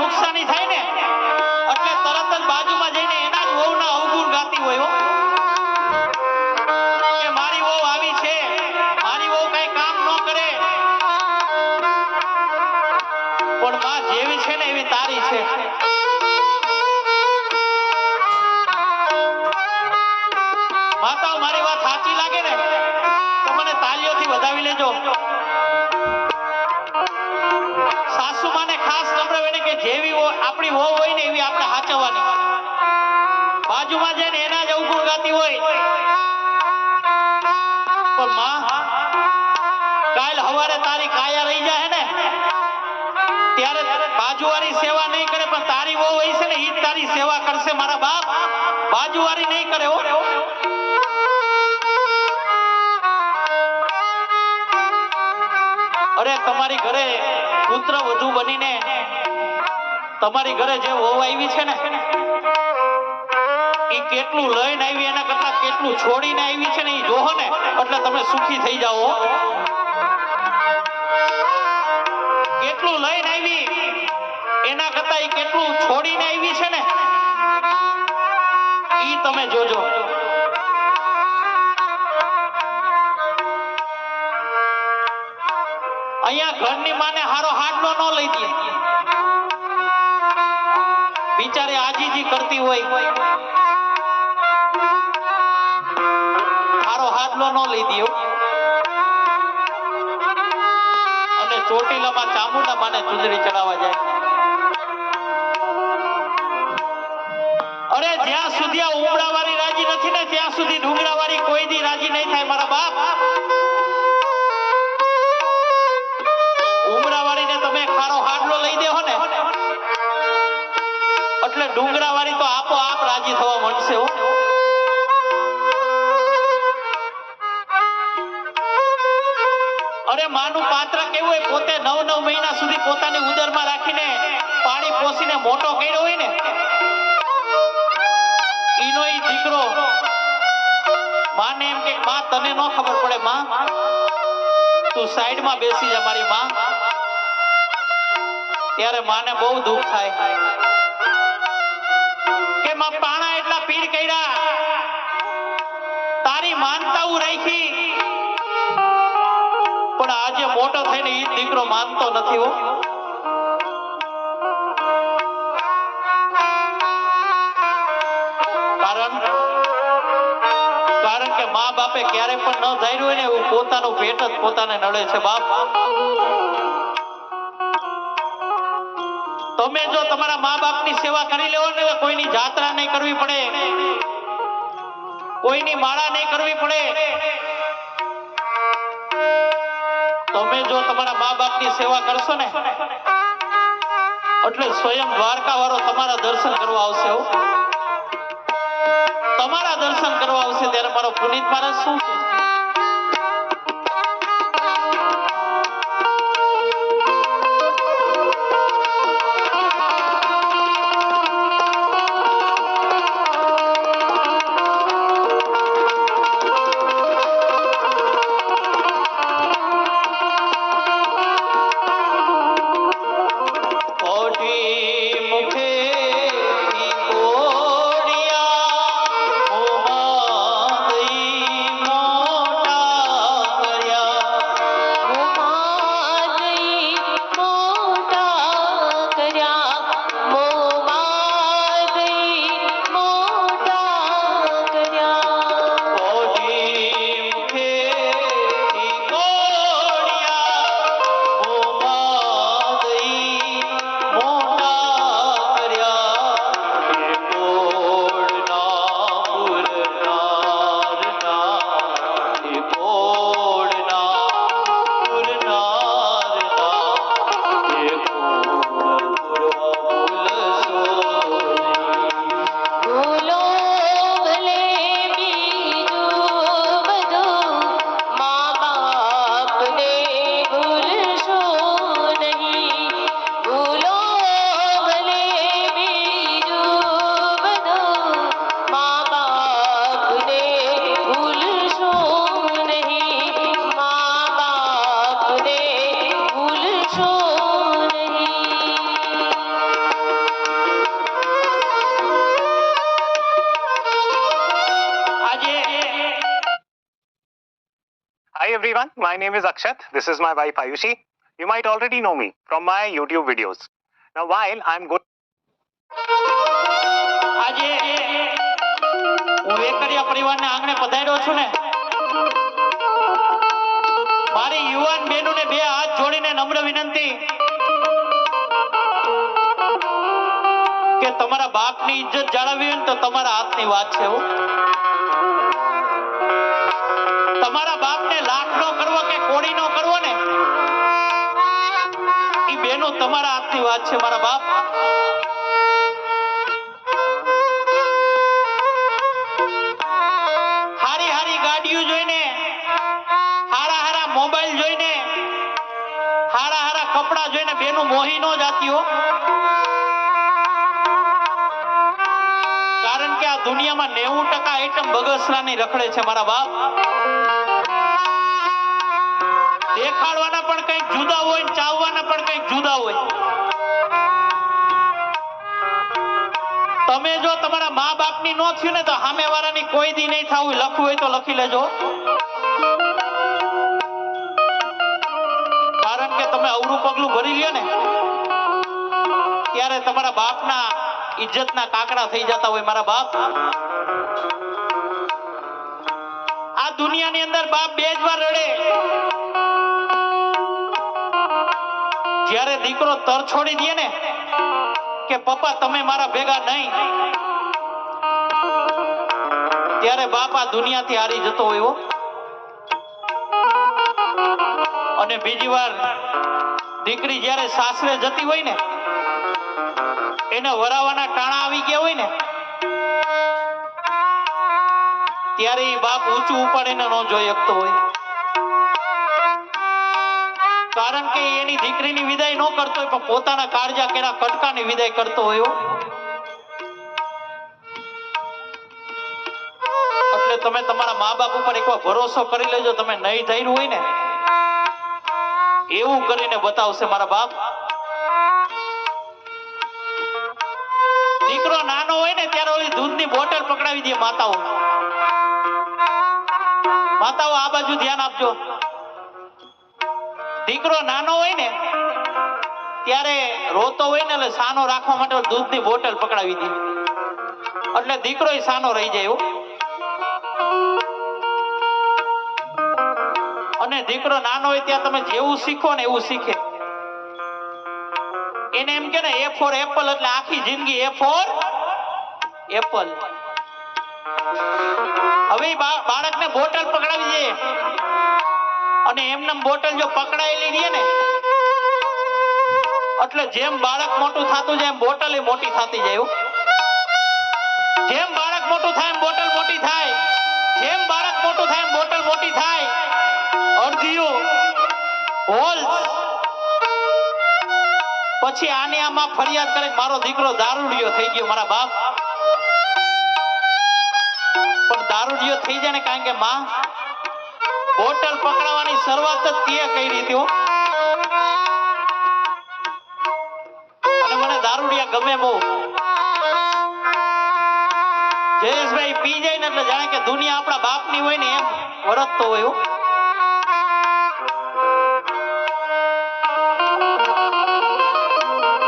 નુકસાની થાય ને એટલે તરત જ બાજુમાં જઈને એના જ વહુના અવગુણ ગાતી હોય હો કે મારી વહુ આવી છે, મારી વહુ કઈ કામ ન કરે, પણ માં જેવી છે ને એવી તારી છે. માતાઓ મારી વાત સાચી લાગે ને તો મને તાલીઓથી વધાવી લેજો. સાસુ માને ખાસ નમ્ર વેણે કે જેવી આપણી વહુ હોય ને એવી આપણે હાચવવાની. બાજુમાં જઈને એના જ અવગુણ ગાતી હોય પણ માં કાલ હવારે તારી કાયા રહી જાય ને ત્યારે બાજુવાળી સેવા નહીં કરે પણ તારી વહુ હોય છે ને ઈ તારી સેવા કરશે મારા બાપ, બાજુવાળી નહીં કરે હો. અરે તમારી ઘરે પુત્ર વધુ બનીને તમારી ઘરે જે વહુ આવી છે ને એ કેટલું લઈને આવી એના કરતા કેટલું છોડીને આવી છે ને એ જોહો ને એટલે તમે સુખી થઈ જાઓ. કેટલું લઈને આવી એના કરતા એ કેટલું છોડીને આવી છે ને એ તમે જોજો. અહીંયા ઘરની માને હારો હાડલો ન લઈ દે, બિચારી આજીજી કરતી હોય હારો હાડલો ન લઈ દે અને ચોટીલામાં ચામુંડા માને ચુંદડી ચડાવવા જાય. અરે જ્યાં સુધી આ ઉમરાવાળી રાજી નથી ને ત્યાં સુધી ડુંગરાવાળી કોઈ દી રાજી નહીં થાય મારા બાપ. ઉમરાવાળીને તમે ખારો હાડલો લઈ દેહો ને એટલે ડુંગરાવાળી તો આપોઆપ રાજી થવા માંડશે હો. અરે માનું પાત્ર કેવું હોય, પોતે 9 મહિના સુધી પોતાની ઉદરમાં રાખીને પાણી પોસીને મોટો કર્યો હોય ને ઈનો ઈ દીકરો માને એમ કે માં તને ન ખબર પડે, માં તું સાઈડમાં બેસી જા મારી માં. ત્યારે માને બહુ દુઃખ થાય કે માં પાણા એટલા પીર કર્યા, તારી માનતાઓ રાખી, પણ આજે મોટો થઈને ઈ દીકરો માનતો નથી હો. કારણ કે મા બાપે ક્યારે પણ ન ધાર્યું હોય ને એવું પોતાનું પેટ જ પોતાને નડે છે બાપ. તમે જો તમારા મા બાપની સેવા કરી લેવો ને કોઈની જાત્રા નહીં કરવી પડે, કોઈની માળા નહીં કરવી પડે. તમે જો તમારા મા બાપની સેવા કરશો ને એટલે સ્વયં દ્વારકા વાળો તમારા દર્શન કરવા આવશે હો. તમારા દર્શન કરવા આવશે ત્યારે મારો પુનિત મહારાજ શું કહે? Oh everyone, my name is Akshat. This is my wife Ayushi. You might already know me from my YouTube videos. Now while I'm going આજે હું વેકરિયા પરિવારને આંગણે પધાર્યો છું ને, મારી યુવાન બહેનોને બે હાથ જોડીને નમ્ર વિનંતી કે તમારા બાપની ઇજ્જત જાળવવી હોય ને તો તમારા હાથની વાત છે હો. તમારા બાપને લાખ નો કરવો કે કોડી નો કરવો ને, ઈ બેનો તમારા હાથની વાત છે મારા બાપ. હારી હારી ગાડીઓ જોઈને, હારા હારા મોબાઈલ જોઈને, હારા હારા કપડા જોઈને બેનો મોહી નો જાતી હો. કારણ કે આ દુનિયામાં 90% આઈટમ બગસરાની રખડે છે મારા બાપ. દેખાડવાના પણ કંઈક જુદા હોય ને ચાવવાના પણ કંઈક જુદા હોય. તમે જો તમારા મા બાપની નો થયું ને તો સામેવાળાની કોઈ દી નહીં થવું. લખવું હોય તો લખી લેજો. કારણ કે તમે અવરું પગલું ભરી લ્યો ને ત્યારે તમારા બાપના ઇજ્જતના કાકડા થઈ જતા હોય મારા બાપ. આ દુનિયાની અંદર બાપ બે જ વાર રડે. જ્યારે દીકરો તર છોડી દે ને કે પપ્પા તમે મારા ભેગા નહીં, ત્યારે બાપ આ દુનિયાથી હારી જતો હોય હો. અને બીજી વાર દીકરી જ્યારે સાસરે જતી હોય ને, એને વરાવાના ટાણા આવી ગયા હોય ને, ત્યારે એ બાપ ઊંચું ઉપાડીને ન જોઈ શકતો હોય. કારણ કે એની દીકરીની વિદાય ન કરતો હોય પણ પોતાના કાળજા કેરા કટકાની વિદાય કરતો હોય. એટલે તમે તમારા મા બાપ ઉપર એકવાર ભરોસો કરી લેજો. તમે નહીં ધૈર્ય હોય ને એવું કરીને બતાવશે મારા બાપ. દીકરો નાનો હોય ને ત્યારે ઓલી દૂધની બોટલ પકડાવી દે માતાઓ. માતાઓ આ બાજુ ધ્યાન આપજો. દીકરો નાનો હોય ને ત્યારે રોતો હોય ને એટલે સાનો રાખવા માટે દૂધની બોટલ પકડાવી દે, એટલે દીકરો સાનો રહી જાય. અને દીકરો નાનો હોય ત્યાં તમે જેવું શીખો ને એવું શીખે. એને એમ કે ને એ ફોર એપલ, એટલે આખી જિંદગી એ ફોર એપલ. હવે બાળકને બોટલ પકડાવી દે અને એમને બોટલ જો પકડાયેલી રહે ને એટલે જેમ બાળક મોટું થતું જાય એમ બોટલ એ મોટી થતી જાય. જેમ બાળક મોટું થાય એમ બોટલ મોટી થાય. જેમ બાળક મોટું થાય એમ બોટલ મોટી થાય. અડધીઓ હોલ્સ. પછી આને આમાં ફરિયાદ કરે મારો દીકરો દારૂડિયો થઈ ગયો મારા બાપ. પણ દારૂડિયો થઈ જાય ને કારણ કે માં બોટલ પકડાવવાની શરૂઆત જ તે કરી હતી. અને મને દારૂડિયા ગમે બહુ. જયેશભાઈ પી જાય ને એટલે જાણે કે દુનિયા આપણા બાપની હોય ને એમ વર્તતો હોય.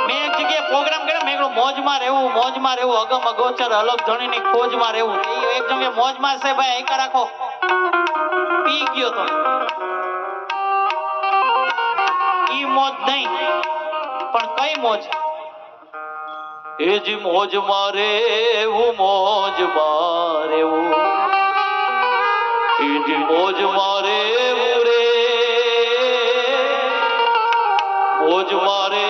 મેં એક જગ્યાએ પ્રોગ્રામ કર્યો, મેં મોજમાં રહેવું અગમ અગોચર અલગ ધણીની ખોજમાં રહેવું. એક જગ્યાએ મોજમાં છે ભાઈ એકા રાખો. પી ગયો તો ઈ મોજ નહીં પણ કઈ મોજ? એ જ મોજ મારે એવું મોજ મારેવું, એ જ મોજ મારે રે મોજ મારે